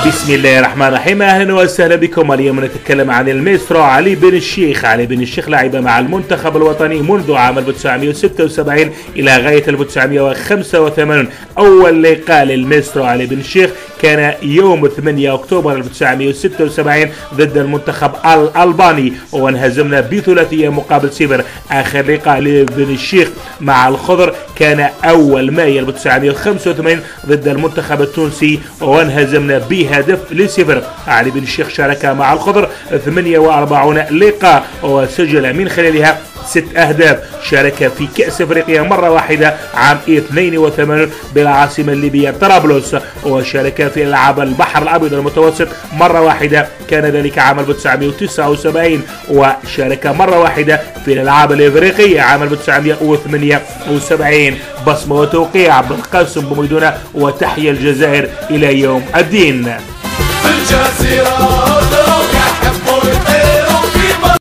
بسم الله الرحمن الرحيم. اهلا وسهلا بكم. اليوم نتكلم عن المايسترو علي بن الشيخ. علي بن الشيخ لعب مع المنتخب الوطني منذ عام 1976 الى غاية 1985. اول لقاء للمايسترو علي بن الشيخ كان يوم 8 اكتوبر 1976 ضد المنتخب الالباني وانهزمنا بثلاثية مقابل 0. اخر لقاء لبن الشيخ مع الخضر كان اول مايو 1985 ضد المنتخب التونسي وانهزمنا بهدف ل0. علي بن الشيخ شارك مع الخضر 48 لقاء وسجل من خلالها 6 أهداف. شارك في كأس افريقيا مرة واحدة عام 82 بالعاصمة الليبية طرابلس، وشارك في ألعاب البحر الأبيض المتوسط مرة واحدة كان ذلك عام 1979، وشارك مرة واحدة في الألعاب الإفريقية عام 1978. بصمة وتوقيع عبد القاسم بوميدونة، وتحيا الجزائر إلى يوم الدين. الجزيرة